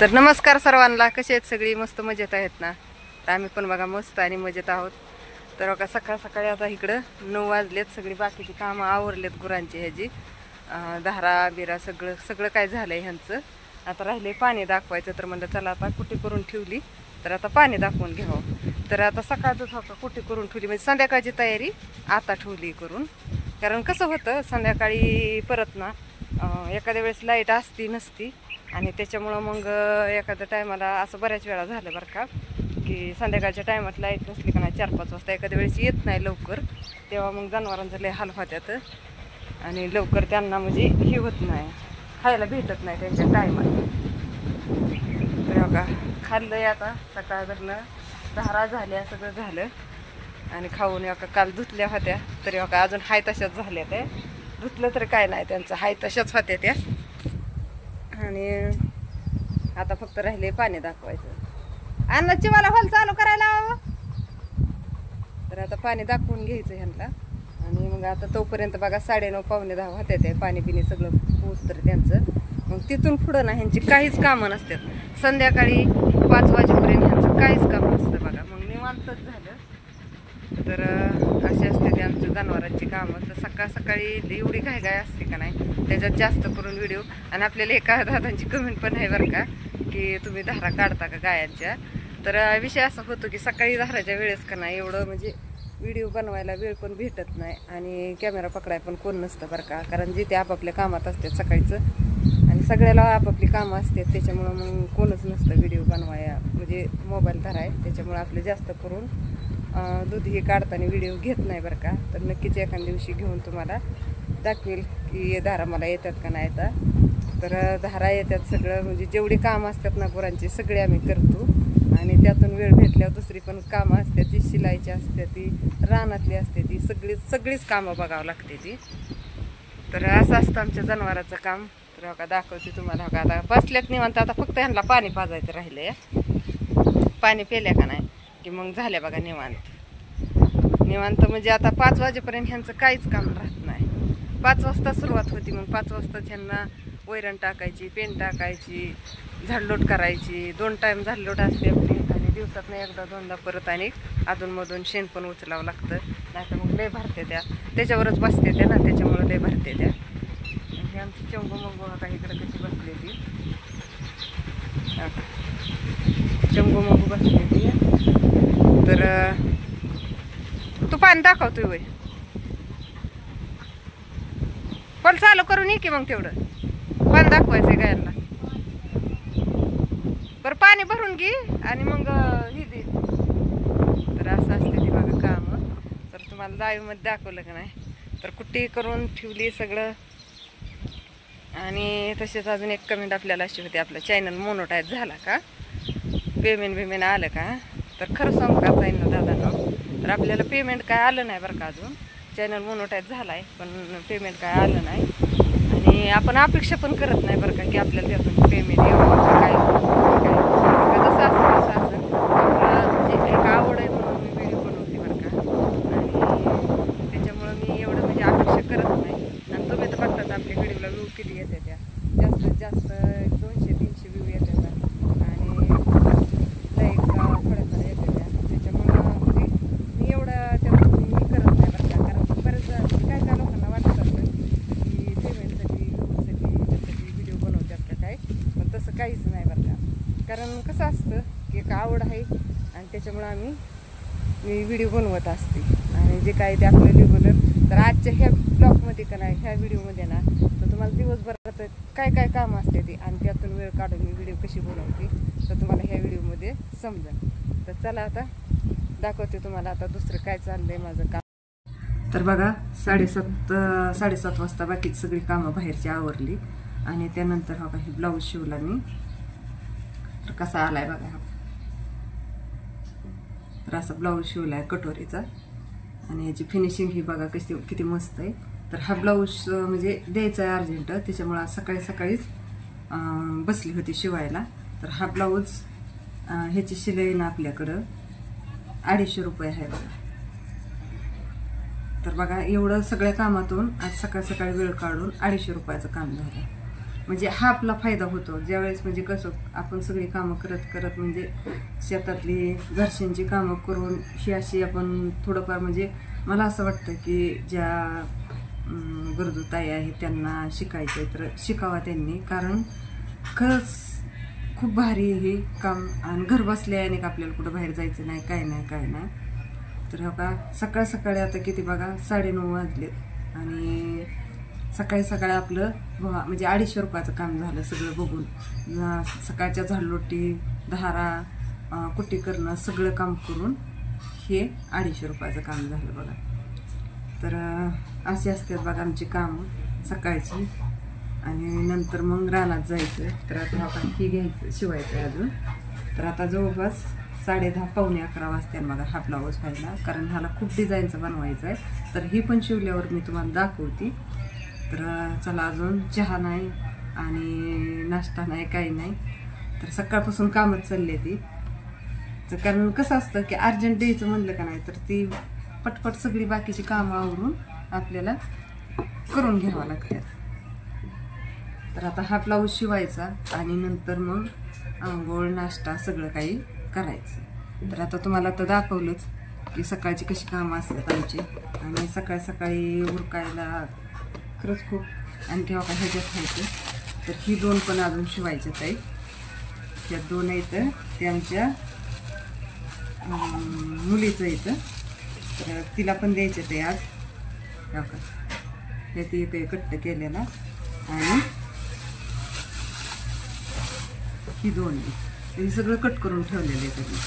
तर नमस्कार सर्वांना, कसे आहेत सगळी? मस्त मजेत आहेत ना? तर आम्ही पण बघा मस्त आणि मजेत आहोत. तर बघा सकाळ सकाळी आता इकडं 9 वाजलेत, सगळी बाकीची कामं आवरलेत गुरांची ह्याची धारा बिरा सगळं सगळं काय झालंय ह्यांचं. आता राहिले पाणी दाखवायचं, तर म्हणलं चला आता कुटी करून ठेवली तर आता पाणी दाखवून घ्यावं. तर आता सकाळचंच होतं कुटी करून ठेवली, म्हणजे संध्याकाळची तयारी आता ठेवली करून. कारण कसं होतं संध्याकाळी परत ना एखाद्या वेळेस लाईट असती नसती, आणि त्याच्यामुळं मग एखाद्या टायमाला असं बऱ्याच वेळा झालं बरं का, की संध्याकाळच्या टायमात लाईट नसली का नाही 4-5 वाजता एखाद्या वेळेस येत नाही लवकर, तेव्हा मग जनावरांचं लय हाल होत्यात आणि लवकर त्यांना म्हणजे हे होत नाही, खायला भेटत नाही त्यांच्या टायमात. तर बघा खाल्लंय आता सकाळ धरणं, धारा झाल्या सगळं झालं आणि खाऊन एका काल धुतल्या होत्या तरी बघा अजून हाय तशाच झाल्या त्या. धुतलं तर काय नाही, त्यांचं हाय तशाच होत्या त्या. आणि आता फक्त राहिले पाणी दाखवायचं. अन्नाची मला हॉल चालू करायला हवं. तर आता पाणी दाखवून घ्यायचं ह्यांना, आणि मग आता तोपर्यंत बघा 9:30 पावणे 10 होत्या ते पाणी पिणे सगळं पोचतं त्यांचं. मग तिथून पुढं ना ह्यांची काहीच कामं नसतात. संध्याकाळी 5 वाजेपर्यंत ह्यांचं काहीच काम नसतं बघा, मग निवांतच झालं. तर असे असते ते आमच्या जनावरांची कामं. तर सकाळ सकाळी एवढी घाय असते का नाही, त्याच्यात जास्त करून व्हिडिओ. आणि आपल्याला एका दादांची कमेंट पण आहे बरं का, की तुम्ही धारा काढता का गायांच्या. तर विषय असा होतो की सकाळी धाराच्या वेळेस का नाही एवढं म्हणजे व्हिडिओ बनवायला वेळ पण भेटत नाही, आणि कॅमेरा पकडाय पण कोण नसतं बरं का, कारण जिथे आपापल्या कामात असतात सकाळचं, आणि सगळ्याला आपापली कामं असतात, त्याच्यामुळं मग कोणच नसतं व्हिडिओ बनवाया म्हणजे मोबाईल धराय. त्याच्यामुळं आपलं जास्त करून दूध हे काढताना व्हिडिओ घेत नाही बरं का. तर नक्कीच एखाद्या दिवशी घेऊन तुम्हाला दाखवेल की धारा मला येतात का नाही येतात. तर धारा येतात सगळं, म्हणजे जेवढी कामं असतात ना गुरांची सगळे आम्ही करतो, आणि त्यातून वेळ भेटल्यावर दुसरी पण कामं असतात, ती शिलाईची असते, ती रानातली असते, ती सगळीच कामं बघावं लागते ती. तर असं असतं आमच्या जनावराचं काम. तर बघा दाखवते तुम्हाला. बघा आता बसल्यात निवांत, आता फक्त ह्यांना पाणी पाजायचं राहिलंय. पाणी पेल्या का नाही की मग झाल्या बघा निवांत. निवांत म्हणजे आता 5 वाजेपर्यंत ह्यांचं काहीच काम राहत नाही. 5 वाजता सुरुवात होती, मग 5 वाजता ह्यांना वैरण टाकायची, पेंड टाकायची, झाडलोट करायची. 2 टाईम झाडलोट असते आपली, आणि दिवसातनं एकदा दोनदा परत आणि अधूनमधून शेण पण उचलावं लागतं, नाही तर मग लय भरते त्या, त्याच्यावरच बसते त्या ना, त्याच्यामुळं लय भरते त्या. हे आमची चंगू मंगू आता इकडं कशी बसलेली, चंगू मंगू बसलेली. तर तू पाणी दाखवतोय वय, पण चालू करून ये की मग तेवढं पाणी दाखवायचंय गायांना. बरं पाणी भरून घे आणि मग ही दे. तर असं असते ती बघा काम. तर तुम्हाला लाईव्हमध्ये दाखवलं का नाही, तर कुठे करून ठेवली सगळं. आणि तसेच अजून एक कमेंट आपल्याला अशी होती, आपला चॅनल मोनोटाईज झाला का, पेमेंट आलं का. तर खरं सांगू का ताईंनो दादांनो, तर आपल्याला पेमेंट काय आलं नाही बरं का अजून. चॅनल मोनोटाईज झाला आहे पण पेमेंट काय आलं नाही, आणि आपण अपेक्षा पण करत नाही बरं का की आपल्याला त्यातून पेमेंट यावं काय जसं असं कसं असं. आपलं म्हणजे एक आवड आहे म्हणून मी व्हिडिओ बनवते बरं का, आणि त्याच्यामुळं मी एवढं म्हणजे अपेक्षा करत नाही. आणि तुम्ही तर बघतात आपल्या व्हिडिओला व्ह्यू किती येते, त्या जास्तीत जास्त 200-300 व्ह्यू येतात, आणि लाईक थोड्या येते त्या. त्याच्यामुळं म्हणजे मी एवढं त्यातून मी करत नाही बरं का, कारण बरेच काय काय लोकांना वाटत असतं की पेमेंटसाठी त्यासाठी व्हिडिओ बनवतात का काय, पण तसं काहीच नाही बरं का. कारण कसं असतं की एक आवड आहे, आणि त्याच्यामुळं मी व्हिडिओ बनवत असते. आणि जे काही ते आपलं रेग्युलर. तर आजच्या ह्या ब्लॉगमध्ये का नाही, ह्या व्हिडिओमध्ये ना, तर तुम्हाला दिवसभरात काय काय कामं असते ती, आणि त्यातून वेळ काढून मी व्हिडिओ कशी बनवते तर तुम्हाला ह्या व्हिडिओमध्ये समजेल. तर चला आता दाखवते तुम्हाला आता दुसरं काय चाललंय माझं काम. तर बघा 7:30 वाजता बाकीची सगळी कामं बाहेरची आवरली, आणि त्यानंतर हा काही ब्लाऊज शिवला मी. तर कसा आलाय बघा हा. तर असा ब्लाऊज शिवलाय कटोरीचा, आणि याची फिनिशिंग ही बघा कशी किती मस्त आहे. तर हा ब्लाऊज म्हणजे द्यायचा आहे अर्जंट, त्याच्यामुळं आज सकाळी सकाळीच बसली होती शिवायला. तर हा ब्लाऊज ह्याची शिलाई ना आपल्याकडं 250 रुपये आहे बघा. तर बघा एवढं सगळ्या कामातून आज सकाळ सकाळी वेळ काढून 250 रुपयाचं काम झालं. म्हणजे हा आपला फायदा होतो ज्यावेळेस म्हणजे कसं आपण सगळी कामं करत करत म्हणजे शेतातली घरच्यांची कामं करून ही अशी आपण थोडंफार म्हणजे मला असं वाटतं की ज्या गरजू ताई आहेत त्यांना शिकायचं आहे तर शिकावा त्यांनी, कारण खरंच खूप भारी हे काम आणि घर बसल्या आणि आपल्याला कुठं बाहेर जायचं नाही, काय नाही. तर हो का सकाळ सकाळी आता किती बघा 9:30 वाजलेत आणि सकाळी आपलं म्हणजे 250 रुपयाचं काम झालं सगळं बघून. सकाळच्या झाडलोटी, धारा, कुट्टी करणं सगळं काम करून हे 250 रुपयाचं काम झालं बघा. तर असे असतात बघा आमची कामं सकाळची. आणि नंतर मग रानात जायचं. तर आता आपण ही घ्यायचं शिवायचं आहे अजून. तर आता जवळपास 10:30 पावणे 11 वाजता बघा हा ब्लाऊज व्हायला, कारण ह्याला खूप डिझाईनचं बनवायचं आहे. तर ही पण शिवल्यावर मी तुम्हाला दाखवते. तर चला, अजून चहा नाही आणि नाश्ता नाही, काही नाही. तर सकाळपासून कामच चालली ती. तर कारण कसं असतं की अर्जंट द्यायचं म्हणलं का नाही तर ती पटपट सगळी बाकीची कामं आवरून आपल्याला करून घ्यावं लागतात. तर आता हा ब्लाऊज शिवायचा आणि नंतर मग आंघोळ नाश्ता सगळं काही करायचं. तर आता तुम्हाला तर दाखवलंच की सकाळची कशी कामं असतात आमची. आणि सकाळी उरकायला खरंच खूप. आणखी बघा ह्याच्यात खायचं. तर ही 2 पण अजून शिवायच्यात आहे. त्या 2 आहेत ते आमच्या मुलीचं येतं. तर तिला पण द्यायचं ते आज. ती एक कट्ट केलेला आणि ही 2 हे सगळं कट करून ठेवलेलं आहे त्यांनी.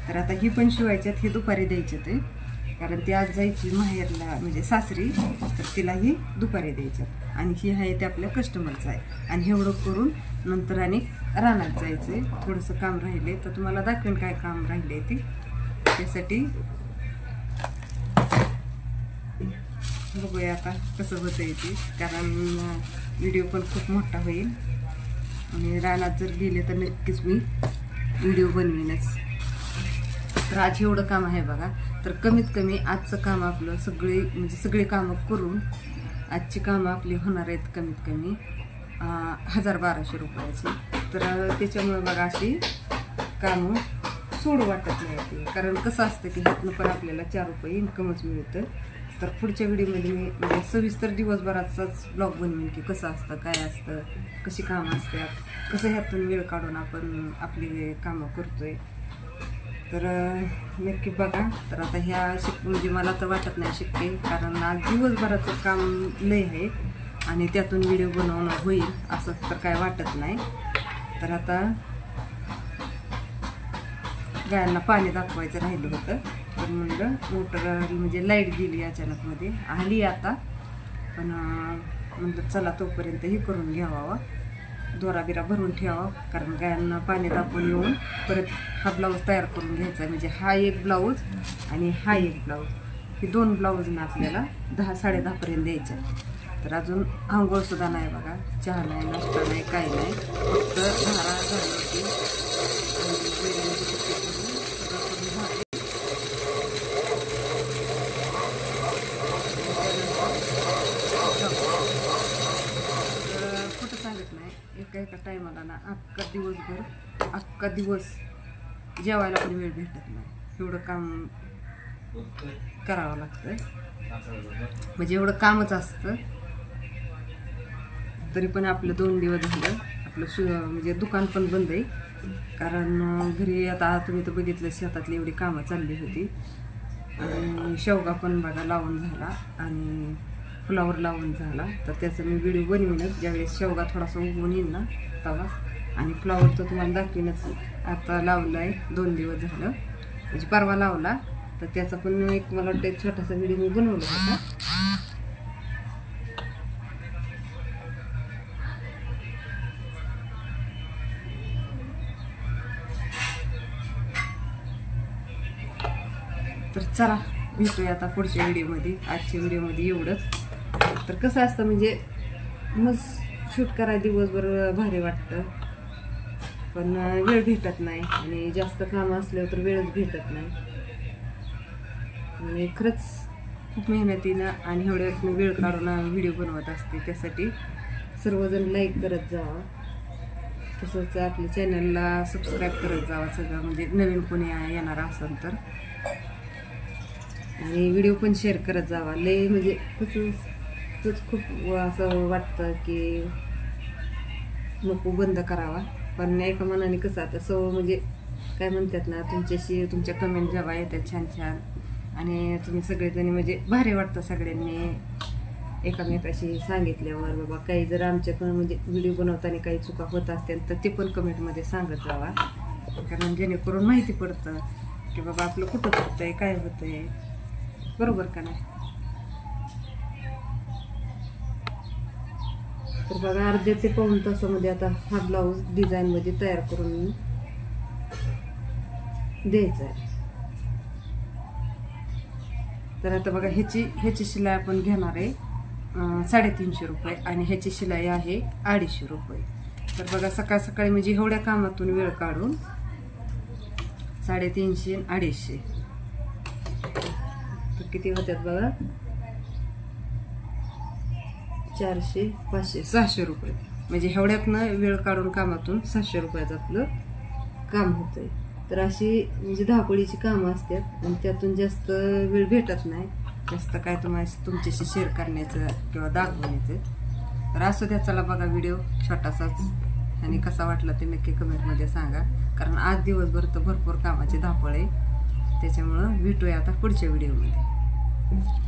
तर आता ही पण शिवायच्यात. ही दुपारी द्यायच्यात ते, कारण ती आज जायची माहेरला म्हणजे सासरी. तर तिला ही दुपारी द्यायच्यात. आणि ही आहे ते आपल्या कस्टमरचं आहे. आणि एवढं करून नंतर आणि रानात जायचं आहे. थोडंसं काम राहिले तर तुम्हाला दाखवेन काय काम राहिले ती. त्यासाठी बघूया आता कसं होतं आहे ती, कारण व्हिडिओ पण खूप मोठा होईल. आणि रानात जर गेले तर नक्कीच मी व्हिडिओ बनवीनच. तर आज एवढं काम आहे बघा. तर कमीत कमी आजचं काम आपलं सगळी कामं करून आजची कामं आपली होणार आहेत कमीत कमी 1000-1200 रुपयाची. तर त्याच्यामुळे बघा अशी कामं सोडू वाटत नाही ते, कारण कसं असतं की ह्यातनं पण आपल्याला 4 रुपये इन्कमच मिळतं. तर पुढच्या व्हिडिओमध्ये मी म्हणजे सविस्तर दिवसभराचाच ब्लॉग बनवेन की कसं असतं, काय असतं, कशी कामं असतात, कसं ह्यातून वेळ काढून आपण आपली कामं करतोय. तर नक्की बघा. तर आता ह्या म्हणजे मला तर वाटत नाही शिकते, कारण आज दिवसभराचं काम लय आहे आणि त्यातून व्हिडिओ बनवणं होईल असं तर काय वाटत नाही. तर आता गायांना पाणी दाखवायचं राहिलं होतं. तर म्हणलं मोटर म्हणजे लाईट गेली अचानकमध्ये, आली आता. पण म्हणलं चला तोपर्यंत हे करून घ्यावा, दोरा बिरा भरून ठेवावा, कारण गायांना पाणी दाखवून येऊन परत हा ब्लाऊज तयार करून घ्यायचा. म्हणजे हा एक ब्लाऊज आणि हा एक ब्लाऊज, हे 2 ब्लाऊजना आपल्याला 10-10:30 द्यायच्या. तर अजून आंघोळसुद्धा नाही बघा, चहा नाही, नाश्ता नाही, काही नाही. फक्त धारा झाली कुठं सांगत नाही. एका टायमाला ना अख्खा दिवस जेवायला पण वेळ भेटत नाही. एवढं काम करावं लागतं, म्हणजे एवढं कामच असतं. तरी पण आपलं 2 दिवस झालं आपलं म्हणजे दुकान पण बंद आहे, कारण घरी आता तुम्ही तर बघितलं शेतातली एवढी कामं चालली होती. आणि शेवगा पण बघा लावून झाला आणि फ्लावर लावून झाला. तर त्याचं मी व्हिडिओ बनवीनच ज्यावेळेस शेवगा थोडासा उगवून येईल ना तवा. आणि फ्लावर तर तुम्हाला दाखवीनच. आता लावलं आहे 2 दिवस झालं, म्हणजे परवा लावला. तर त्याचा पण एक मला वाटतं एक छोटासा व्हिडिओ मी बनवला होता. तर चला भेटूया आता पुढच्या व्हिडिओमध्ये. आजच्या व्हिडिओमध्ये एवढंच. तर कसं असतं म्हणजे मस्त शूट करायला दिवसभर भारी वाटतं, पण वेळ भेटत नाही. आणि जास्त कामं असल्यावर तर वेळच भेटत नाही. आणि खरंच खूप मेहनतीनं आणि एवढ्यात मी वेळ काढून व्हिडिओ बनवत असते त्यासाठी. सर्वजण लाईक करत जावा, तसंच आपल्या चॅनलला सबस्क्राईब करत जावा सगळं, म्हणजे नवीन कोणी येणार असेल तर. आणि व्हिडिओ पण शेअर करत जावा. लय म्हणजे तसंच खूप असं वाटतं की नको बंद करावा, पण एका मनाने कसं आता म्हणजे काय म्हणतात ना, तुमच्या कमेंट जेव्हा येतात छान छान, आणि तुम्ही सगळेजणी म्हणजे भारी वाटतं सगळ्यांनी एकामेकाशी सांगितल्यावर. बाबा काही जर आमच्याकडून म्हणजे व्हिडिओ बनवताना काही चुका होत असतील तर ते पण कमेंटमध्ये सांगत जावा, कारण जेणेकरून माहिती पडतं की बाबा आपलं कुठं चुकतंय, काय होतंय, बरोबर का नाही. तर बघा अर्ध्या ते पाऊण तासामध्ये आता हा ब्लाऊज डिझाईनमध्ये तयार करून द्यायचा आहे. तर आता बघा ह्याची शिलाई आपण घेणार आहे 350 रुपये, आणि ह्याची शिलाई आहे 250 रुपये. तर बघा सकाळ सकाळी म्हणजे एवढ्या कामातून वेळ काढून 350 आणि 250 तर किती होत्यात बघा, 400, 500, 600 रुपये. म्हणजे एवढ्यातनं वेळ काढून कामातून 600 रुपयाचं आपलं काम होतंय. तर अशी म्हणजे धावपळीची कामं असतात आणि त्यातून जास्त वेळ भेटत नाही, जास्त काय तुमच्याशी शेअर करण्याचं किंवा दाखवण्याचं. तर असं द्या. चला बघा व्हिडिओ छोटासाच, आणि कसा वाटला ते नक्की कमेंटमध्ये सांगा, कारण आज दिवसभर तर भरपूर कामाची धावपळ आहे. त्याच्यामुळं भेटूया आता पुढच्या व्हिडिओमध्ये.